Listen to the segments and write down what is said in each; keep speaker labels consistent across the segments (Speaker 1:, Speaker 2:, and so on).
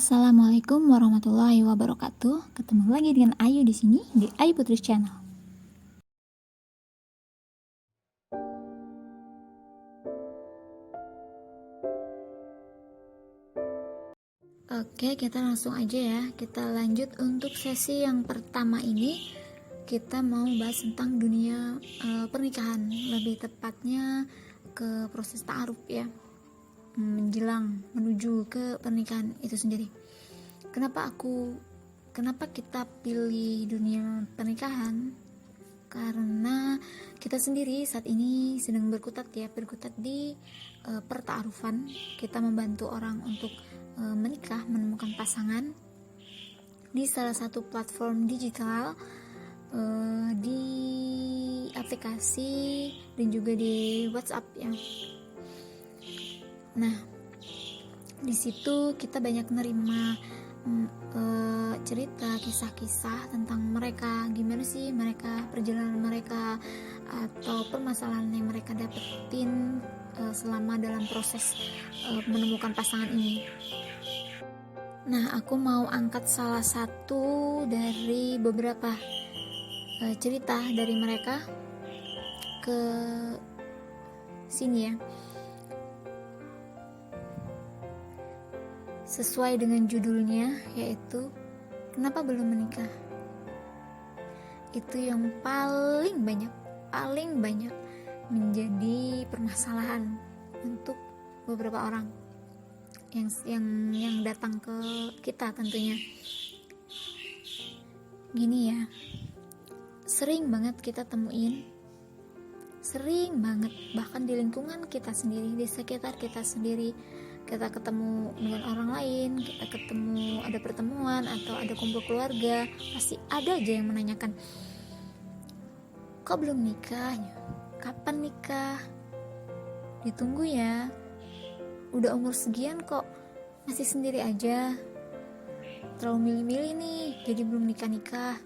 Speaker 1: Assalamualaikum warahmatullahi wabarakatuh. Ketemu lagi dengan Ayu di sini di Ayu Putri Channel. Oke, kita langsung aja ya. Kita lanjut untuk sesi yang pertama ini. Kita mau bahas tentang dunia pernikahan, lebih tepatnya ke proses ta'aruf ya. Menjelang menuju ke pernikahan itu sendiri. Kenapa kita pilih dunia pernikahan? Karena kita sendiri saat ini sedang berkutat di perta'arufan. Kita membantu orang untuk menikah, menemukan pasangan di salah satu platform digital, di aplikasi dan juga di WhatsApp ya. Nah, di situ kita banyak nerima cerita, kisah-kisah tentang mereka, gimana sih mereka, perjalanan mereka atau permasalahan yang mereka dapetin selama dalam proses menemukan pasangan ini. Nah, aku mau angkat salah satu dari beberapa cerita dari mereka ke sini ya. Sesuai dengan judulnya, yaitu kenapa belum menikah. Itu yang paling banyak menjadi permasalahan untuk beberapa orang yang datang ke kita tentunya. Gini ya, sering banget kita temuin, bahkan di lingkungan kita sendiri, di sekitar kita sendiri, kita ketemu dengan orang lain, kita ketemu, ada pertemuan atau ada kumpul keluarga, pasti ada aja yang menanyakan, kok belum nikah? Kapan nikah? Ditunggu ya, udah umur segian kok masih sendiri aja, terlalu milih-milih nih, jadi belum nikah-nikah.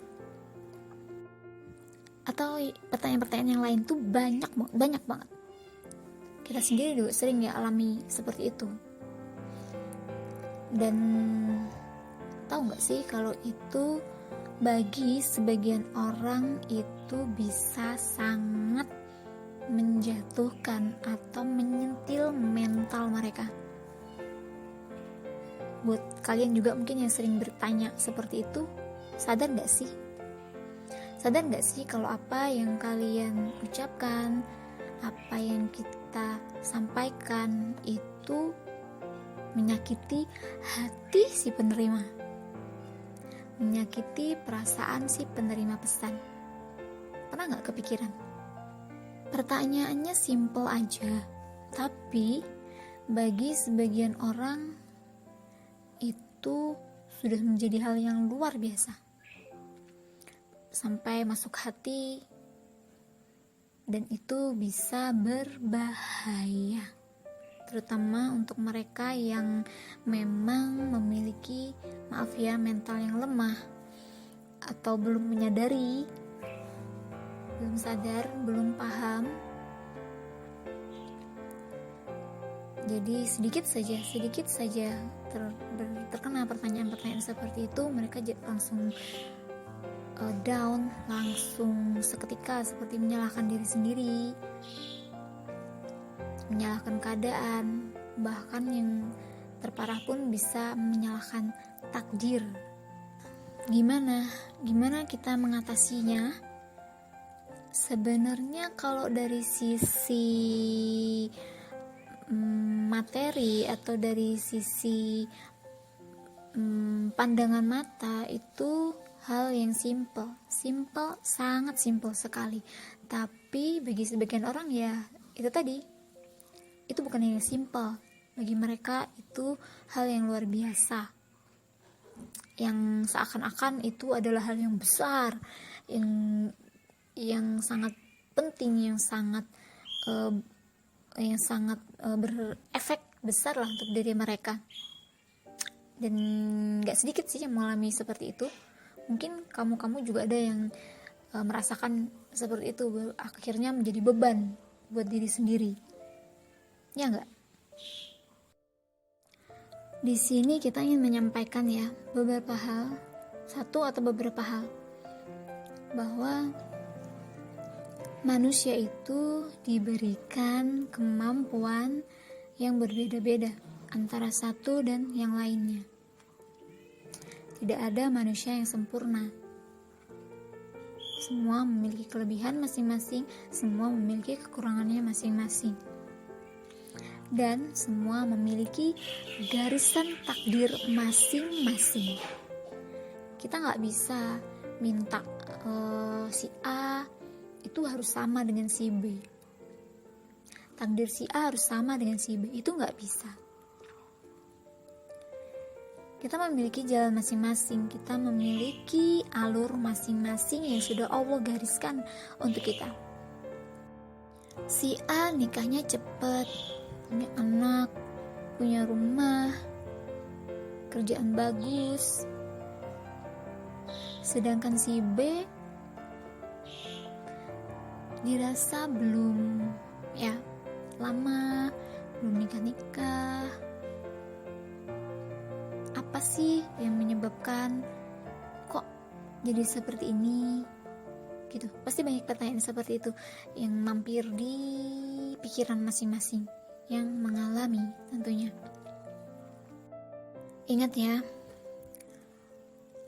Speaker 1: Atau pertanyaan-pertanyaan yang lain tuh banyak banget. Kita sendiri juga sering ya alami seperti itu. Dan tahu nggak sih kalau itu bagi sebagian orang itu bisa sangat menjatuhkan atau menyentil mental mereka. Buat kalian juga mungkin yang sering bertanya seperti itu, sadar nggak sih kalau apa yang kalian ucapkan, apa yang kita sampaikan itu menyakiti hati si penerima, menyakiti perasaan si penerima pesan. Pernah gak kepikiran? Pertanyaannya simple aja, tapi bagi sebagian orang itu sudah menjadi hal yang luar biasa, sampai masuk hati, dan itu bisa berbahaya, terutama untuk mereka yang memang memiliki, maaf ya, mental yang lemah atau belum menyadari, belum sadar, belum paham. Jadi sedikit saja terkena pertanyaan-pertanyaan seperti itu, mereka langsung down, langsung seketika seperti menyalahkan diri sendiri, menyalahkan keadaan, bahkan yang terparah pun bisa menyalahkan takdir. Gimana kita mengatasinya? Sebenarnya kalau dari sisi materi atau dari sisi pandangan mata itu hal yang simple, sangat simple sekali. Tapi bagi sebagian orang ya itu tadi, itu bukan yang simple. Bagi mereka itu hal yang luar biasa, yang seakan-akan itu adalah hal yang besar, yang sangat penting, yang sangat berefek besar lah untuk diri mereka. Dan gak sedikit sih yang mengalami seperti itu. Mungkin kamu juga ada yang merasakan seperti itu, akhirnya menjadi beban buat diri sendiri, ya enggak? Di sini kita ingin menyampaikan ya beberapa hal, satu atau beberapa hal, bahwa manusia itu diberikan kemampuan yang berbeda-beda antara satu dan yang lainnya. Tidak ada manusia yang sempurna. Semua memiliki kelebihan masing-masing, semua memiliki kekurangannya masing-masing. Dan semua memiliki garisan takdir masing-masing. Kita nggak bisa minta si A itu harus sama dengan si B. Takdir si A harus sama dengan si B, itu nggak bisa. Kita memiliki jalan masing-masing, kita memiliki alur masing-masing yang sudah Allah gariskan untuk kita. Si A nikahnya cepat, punya anak, punya rumah, kerjaan bagus. Sedangkan si B dirasa belum lama, belum nikah. Apa sih yang menyebabkan kok jadi seperti ini? Gitu. Pasti banyak pertanyaan seperti itu yang mampir di pikiran masing-masing yang mengalami tentunya. Ingat ya,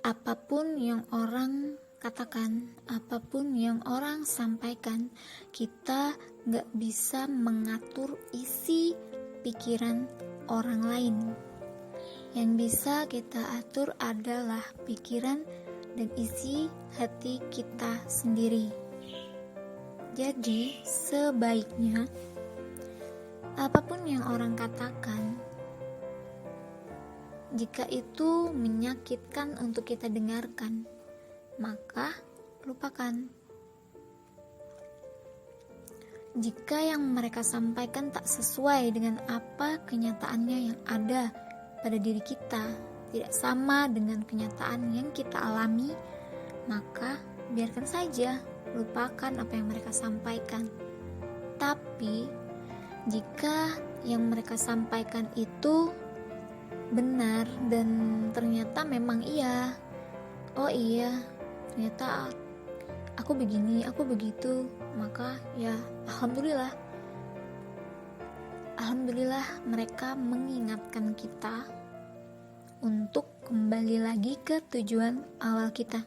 Speaker 1: apapun yang orang katakan, apapun yang orang sampaikan, kita gak bisa mengatur isi pikiran orang lain. Yang bisa kita atur adalah pikiran dan isi hati kita sendiri. Jadi sebaiknya apapun yang orang katakan, jika itu menyakitkan untuk kita dengarkan, maka lupakan. Jika yang mereka sampaikan tak sesuai dengan apa kenyataannya yang ada pada diri kita, tidak sama dengan kenyataan yang kita alami, maka biarkan saja, lupakan apa yang mereka sampaikan. Tapi jika yang mereka sampaikan itu benar dan ternyata memang iya, oh iya, ternyata aku begini, aku begitu, maka ya Alhamdulillah mereka mengingatkan kita untuk kembali lagi ke tujuan awal kita.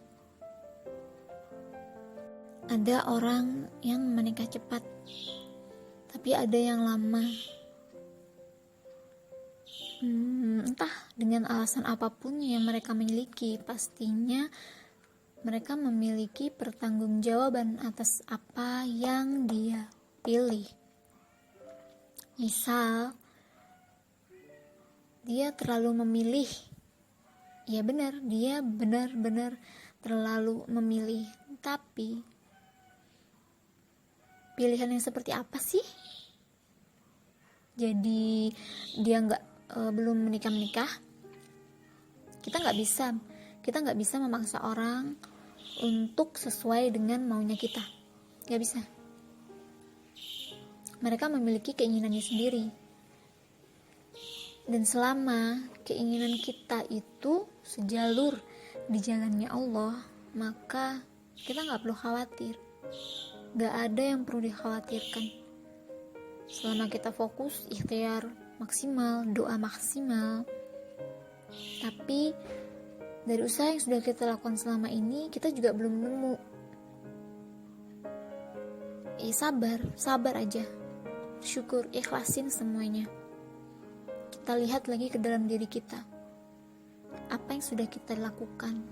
Speaker 1: Ada orang yang menikah cepat, tapi ada yang lama. Entah dengan alasan apapun yang mereka miliki, pastinya mereka memiliki pertanggungjawaban atas apa yang dia pilih. Misal, dia terlalu memilih. Ya benar, dia benar-benar terlalu memilih. Tapi pilihan yang seperti apa sih? Jadi dia belum menikah. Kita nggak bisa memaksa orang untuk sesuai dengan maunya kita. Nggak bisa. Mereka memiliki keinginannya sendiri. Dan selama keinginan kita itu sejalur di jalannya Allah, maka kita nggak perlu khawatir. Nggak ada yang perlu dikhawatirkan. Selama kita fokus, ikhtiar maksimal, doa maksimal. Tapi dari usaha yang sudah kita lakukan selama ini, kita juga belum nemu. Sabar aja. Syukur, ikhlasin semuanya. Kita lihat lagi ke dalam diri kita. Apa yang sudah kita lakukan?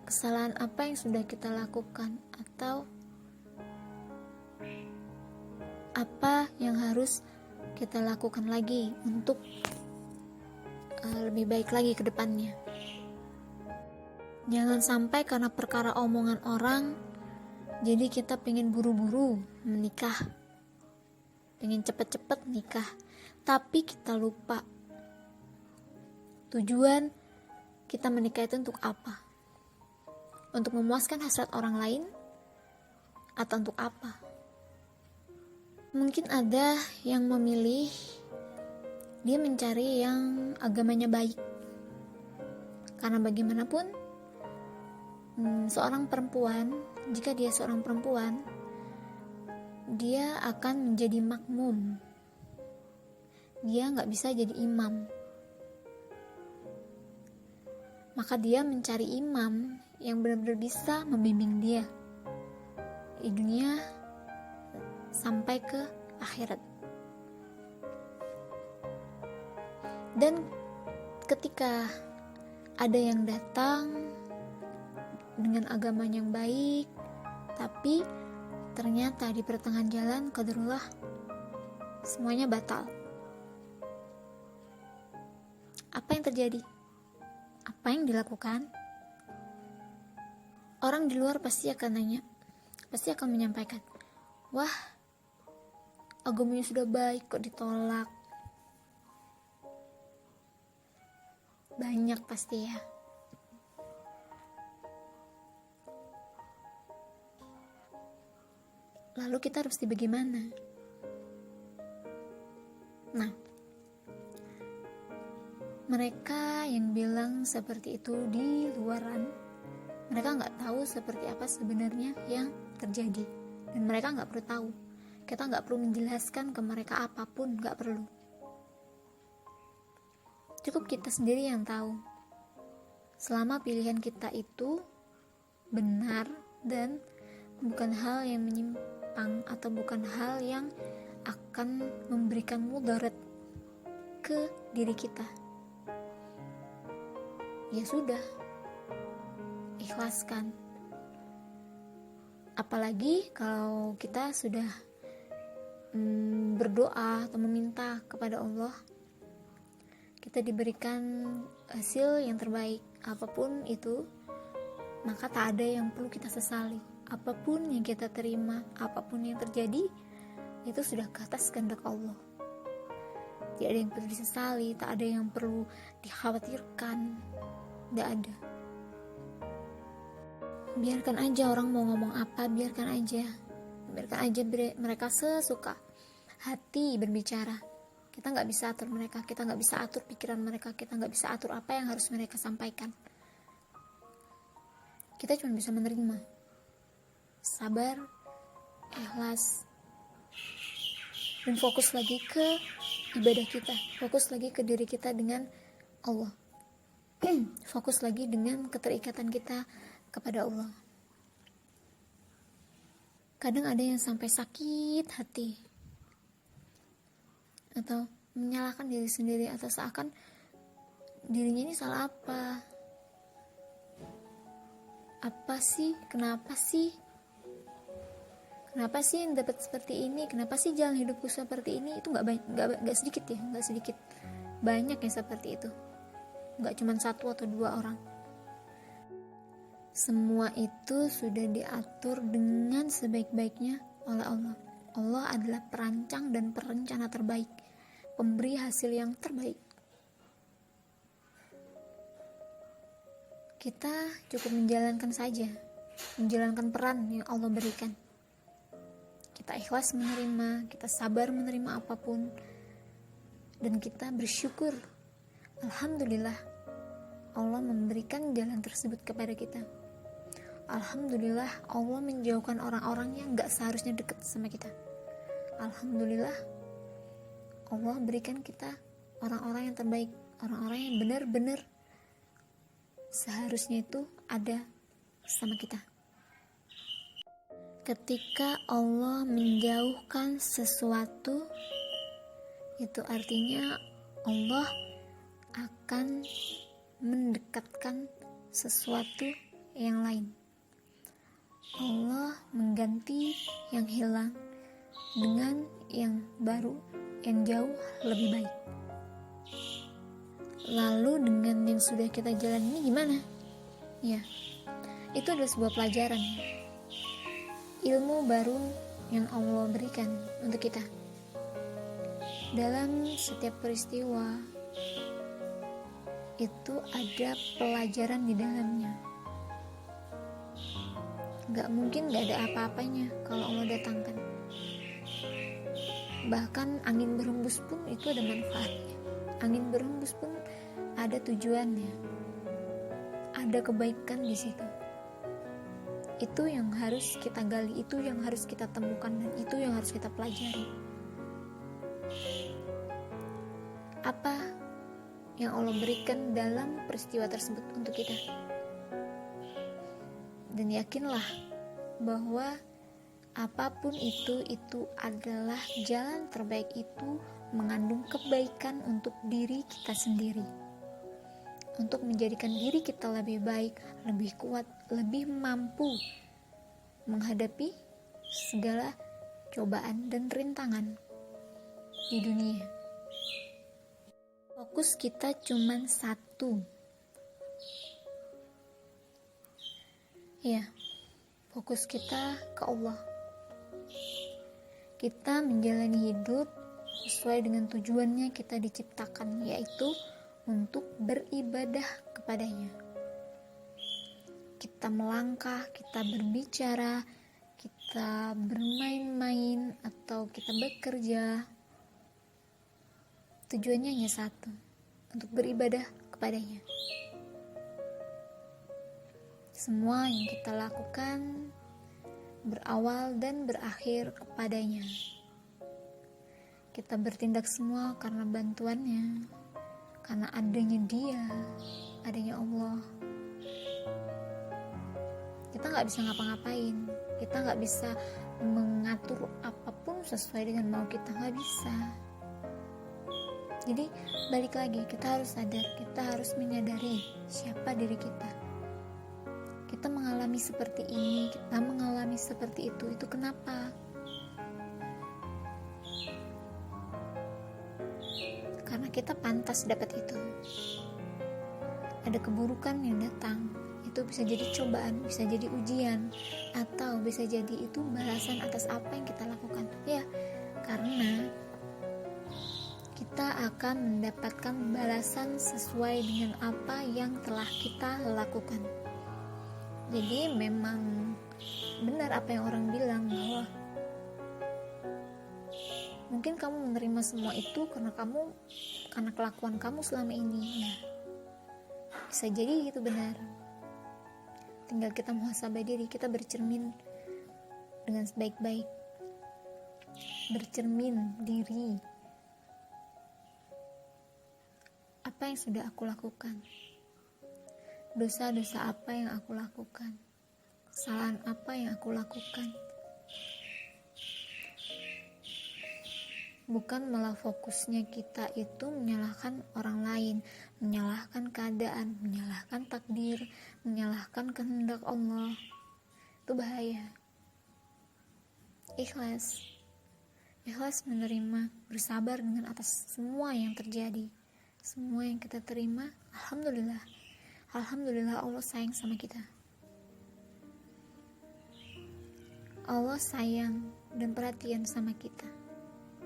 Speaker 1: Kesalahan apa yang sudah kita lakukan? Atau apa yang harus kita lakukan lagi untuk lebih baik lagi ke depannya? Jangan sampai karena perkara omongan orang, jadi kita pengen buru-buru menikah, pengen cepet-cepet nikah, tapi kita lupa tujuan kita menikah itu untuk apa? Untuk memuaskan hasrat orang lain atau untuk apa? Mungkin ada yang memilih Dia mencari yang agamanya baik, karena bagaimanapun seorang perempuan, jika dia seorang perempuan, dia akan menjadi makmum, dia nggak bisa jadi imam. Maka dia mencari imam yang benar-benar bisa membimbing dia di dunia sampai ke akhirat. Dan ketika ada yang datang dengan agama yang baik, tapi ternyata di pertengahan jalan qadarullah semuanya batal. Apa yang terjadi? Apa yang dilakukan? Orang di luar pasti akan nanya, pasti akan menyampaikan, wah, agamanya sudah baik kok ditolak. Banyak pasti ya. Lalu kita harus bagaimana? Nah, mereka yang bilang seperti itu di luaran, mereka nggak tahu seperti apa sebenarnya yang terjadi, dan mereka nggak perlu tahu. Kita nggak perlu menjelaskan ke mereka apapun, nggak perlu. Cukup kita sendiri yang tahu. Selama pilihan kita itu benar dan bukan hal yang menyimpang atau bukan hal yang akan memberikan mudarat ke diri kita, ya sudah, ikhlaskan. Apalagi kalau kita sudah berdoa atau meminta kepada Allah, kita diberikan hasil yang terbaik apapun itu, maka tak ada yang perlu kita sesali. Apapun yang kita terima, apapun yang terjadi, itu sudah ke atas kehendak Allah. Tidak ada yang perlu disesali, tak ada yang perlu dikhawatirkan, tidak ada. Biarkan aja orang mau ngomong apa, biarkan aja mereka sesuka hati berbicara. Kita nggak bisa atur mereka, kita nggak bisa atur pikiran mereka, kita nggak bisa atur apa yang harus mereka sampaikan. Kita cuma bisa menerima, sabar, ikhlas, dan fokus lagi ke ibadah kita, fokus lagi ke diri kita dengan Allah, fokus lagi dengan keterikatan kita kepada Allah. Kadang ada yang sampai sakit hati atau menyalahkan diri sendiri, atau seakan dirinya ini salah apa sih, kenapa sih yang dapat seperti ini, kenapa sih jalan hidupku seperti ini. Itu nggak sedikit ya, nggak sedikit, banyak yang seperti itu, nggak cuma satu atau dua orang. Semua itu sudah diatur dengan sebaik-baiknya oleh Allah. Allah adalah perancang dan perencana terbaik, pemberi hasil yang terbaik. Kita cukup menjalankan saja, menjalankan peran yang Allah berikan. Kita ikhlas menerima, kita sabar menerima apapun, dan kita bersyukur. Alhamdulillah, Allah memberikan jalan tersebut kepada kita. Alhamdulillah, Allah menjauhkan orang-orang yang gak seharusnya dekat sama kita. Alhamdulillah, Allah berikan kita orang-orang yang terbaik, orang-orang yang benar-benar seharusnya itu ada sama kita. Ketika Allah menjauhkan sesuatu, itu artinya Allah akan mendekatkan sesuatu yang lain. Allah mengganti yang hilang dengan yang baru, yang jauh lebih baik. Lalu dengan yang sudah kita jalani gimana? Ya, itu adalah sebuah pelajaran, ilmu baru yang Allah berikan untuk kita. Dalam setiap peristiwa itu ada pelajaran di dalamnya. Gak mungkin gak ada apa-apanya kalau Allah datangkan. Bahkan angin berhembus pun itu ada manfaatnya. Angin berhembus pun ada tujuannya, ada kebaikan di situ. Itu yang harus kita gali, itu yang harus kita temukan, dan itu yang harus kita pelajari. Apa yang Allah berikan dalam peristiwa tersebut untuk kita? Dan yakinlah bahwa apapun itu adalah jalan terbaik, itu mengandung kebaikan untuk diri kita sendiri, untuk menjadikan diri kita lebih baik, lebih kuat, lebih mampu menghadapi segala cobaan dan rintangan di dunia. Fokus kita cuman satu. Ya, fokus kita ke Allah. Kita menjalani hidup sesuai dengan tujuannya kita diciptakan, yaitu untuk beribadah kepadanya. Kita melangkah, kita berbicara, kita bermain-main, atau kita bekerja, tujuannya hanya satu, untuk beribadah kepadanya. Semua yang kita lakukan berawal dan berakhir kepadanya. Kita bertindak semua karena bantuannya, karena adanya Dia, adanya Allah. Kita gak bisa ngapa-ngapain, kita gak bisa mengatur apapun sesuai dengan mau kita, gak bisa. Jadi balik lagi, kita harus sadar, kita harus menyadari siapa diri kita. Kita mengalami seperti ini, kita mengalami seperti itu kenapa? Karena kita pantas dapat itu. Ada keburukan yang datang, itu bisa jadi cobaan, bisa jadi ujian, atau bisa jadi itu balasan atas apa yang kita lakukan. Ya, karena kita akan mendapatkan balasan sesuai dengan apa yang telah kita lakukan. Jadi memang benar apa yang orang bilang, bahwa mungkin kamu menerima semua itu karena kelakuan kamu selama ini. Nah, bisa jadi itu benar. Tinggal kita muhasabah diri, kita bercermin dengan sebaik-baik, bercermin diri. Apa yang sudah aku lakukan? Dosa-dosa apa yang aku lakukan? Kesalahan apa yang aku lakukan? Bukan malah fokusnya kita itu menyalahkan orang lain, menyalahkan keadaan, menyalahkan takdir, menyalahkan kehendak Allah. Itu bahaya. Ikhlas menerima, bersabar dengan atas semua yang terjadi, semua yang kita terima. Alhamdulillah Allah sayang sama kita. Allah sayang dan perhatian sama kita,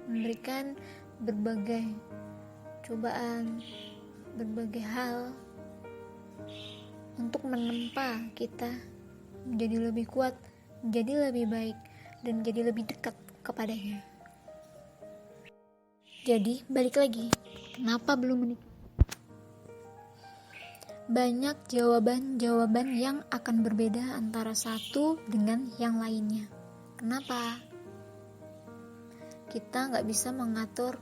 Speaker 1: memberikan berbagai cobaan, berbagai hal untuk menempa kita menjadi lebih kuat, menjadi lebih baik, dan menjadi lebih dekat kepadanya. Jadi balik lagi, kenapa belum menikah? Banyak jawaban-jawaban yang akan berbeda antara satu dengan yang lainnya. Kenapa? Kita gak bisa mengatur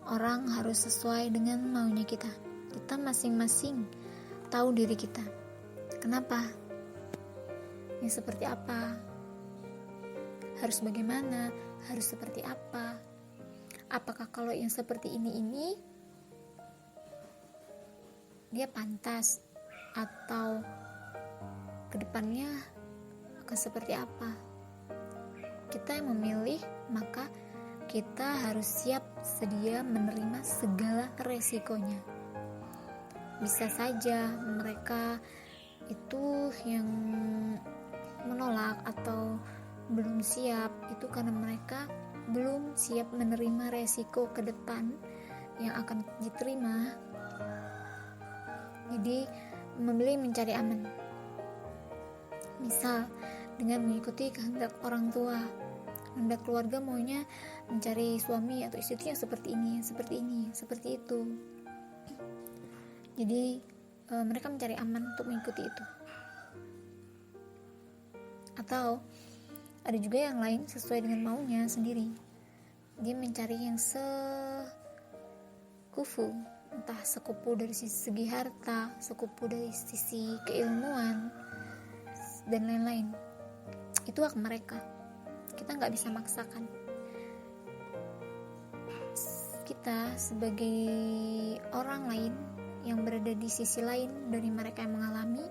Speaker 1: orang harus sesuai dengan maunya kita. Kita masing-masing tahu diri kita. Kenapa? Yang seperti apa? Harus bagaimana? Harus seperti apa? Apakah kalau yang seperti ini dia pantas, atau kedepannya akan seperti apa? Kita yang memilih, maka kita harus siap sedia menerima segala resikonya. Bisa saja mereka itu yang menolak atau belum siap, itu karena mereka belum siap menerima resiko ke depan yang akan diterima. Jadi memilih mencari aman, misal dengan mengikuti kehendak orang tua, kehendak keluarga maunya mencari suami atau istri yang seperti ini, seperti itu. Jadi mereka mencari aman untuk mengikuti itu. Atau ada juga yang lain sesuai dengan maunya sendiri, dia mencari yang sekufu, entah sekufu dari segi harta, sekufu dari sisi keilmuan, dan lain-lain. Itu hak mereka, kita nggak bisa maksakan. Kita sebagai orang lain yang berada di sisi lain dari mereka yang mengalami,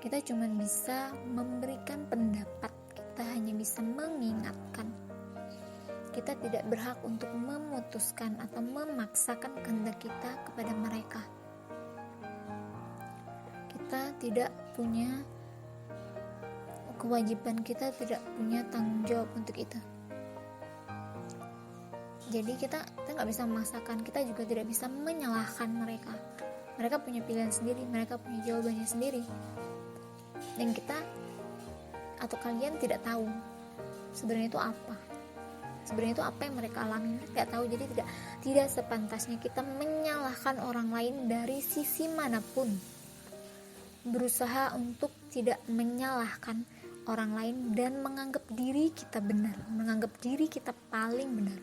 Speaker 1: kita cuma bisa memberikan pendapat, kita hanya bisa mengingatkan. Kita tidak berhak untuk memutuskan atau memaksakan kehendak kita kepada mereka. Kita tidak punya kewajiban, kita tidak punya tanggung jawab untuk itu. Jadi kita nggak bisa memaksakan, kita juga tidak bisa menyalahkan mereka. Mereka punya pilihan sendiri, mereka punya jawabannya sendiri. Dan kita atau kalian tidak tahu sebenarnya itu apa. Sebenarnya itu apa yang mereka alami, nggak tahu. Jadi tidak sepantasnya kita menyalahkan orang lain dari sisi manapun. Berusaha untuk tidak menyalahkan orang lain dan menganggap diri kita benar, menganggap diri kita paling benar.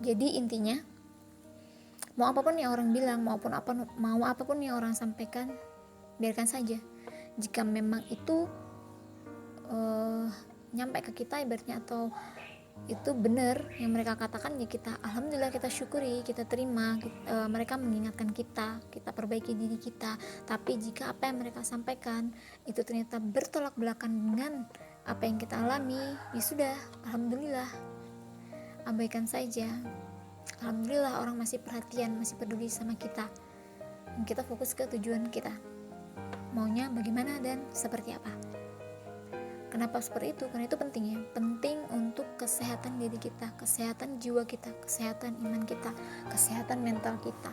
Speaker 1: Jadi intinya, mau apapun yang orang bilang, mau apapun yang orang sampaikan, biarkan saja. Jika memang itu nyampe ke kita ibaratnya, atau itu benar yang mereka katakan, ya kita alhamdulillah, kita syukuri, kita terima. Mereka mengingatkan kita perbaiki diri kita. Tapi jika apa yang mereka sampaikan itu ternyata bertolak belakang dengan apa yang kita alami, ya sudah, alhamdulillah, abaikan saja. Alhamdulillah orang masih perhatian, masih peduli sama kita, dan kita fokus ke tujuan kita, maunya bagaimana dan seperti apa. Kenapa seperti itu? Karena itu penting ya, penting untuk kesehatan diri kita, kesehatan jiwa kita, kesehatan iman kita, kesehatan mental kita.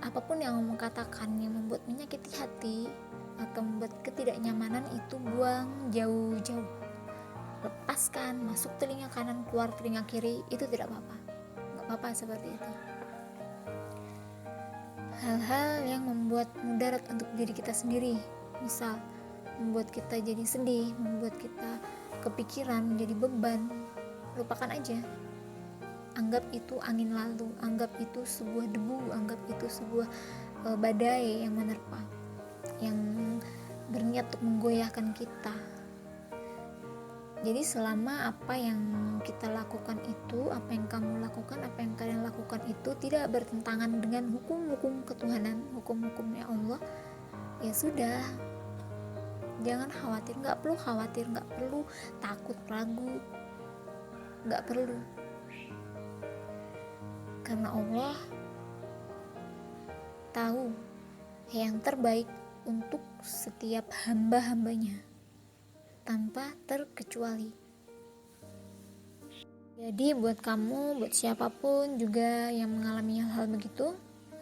Speaker 1: Apapun yang kamu katakan yang membuat menyakiti hati atau membuat ketidaknyamanan, itu buang jauh-jauh. Lepaskan, masuk telinga kanan, keluar telinga kiri, itu tidak apa-apa. Gak apa-apa seperti itu. Hal-hal yang membuat mudarat untuk diri kita sendiri, misal membuat kita jadi sedih, membuat kita kepikiran, menjadi beban, lupakan aja. Anggap itu angin lalu, anggap itu sebuah debu, anggap itu sebuah badai yang menerpa, yang berniat untuk menggoyahkan kita. Jadi selama apa yang kita lakukan itu, apa yang kamu lakukan, apa yang kalian lakukan itu tidak bertentangan dengan hukum-hukum ketuhanan, hukum-hukumnya Allah, ya sudah, jangan khawatir, nggak perlu takut, ragu, nggak perlu. Karena Allah tahu yang terbaik untuk setiap hamba-hambanya tanpa terkecuali. Jadi buat kamu, buat siapapun juga yang mengalami hal begitu,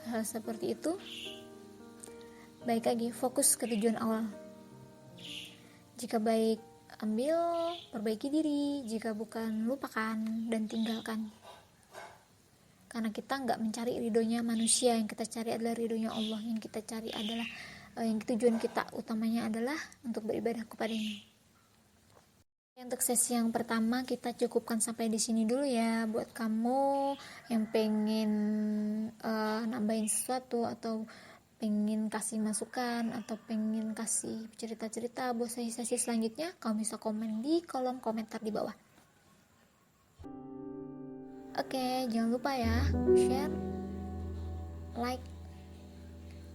Speaker 1: hal seperti itu, baik lagi, fokus ke tujuan awal. Jika baik, ambil, perbaiki diri. Jika bukan, lupakan dan tinggalkan. Karena kita nggak mencari ridhonya manusia, yang kita cari adalah ridhonya Allah. Yang kita cari adalah, yang tujuan kita utamanya adalah untuk beribadah kepadanya. Untuk sesi yang pertama kita cukupkan sampai di sini dulu ya. Buat kamu yang pengen nambahin sesuatu, atau pengen kasih masukan, atau pengen kasih cerita-cerita buat sesi selanjutnya, kamu bisa komen di kolom komentar di bawah. Oke, jangan lupa ya, share, like,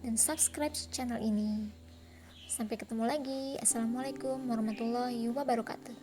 Speaker 1: dan subscribe channel ini. Sampai ketemu lagi. Assalamualaikum warahmatullahi wabarakatuh.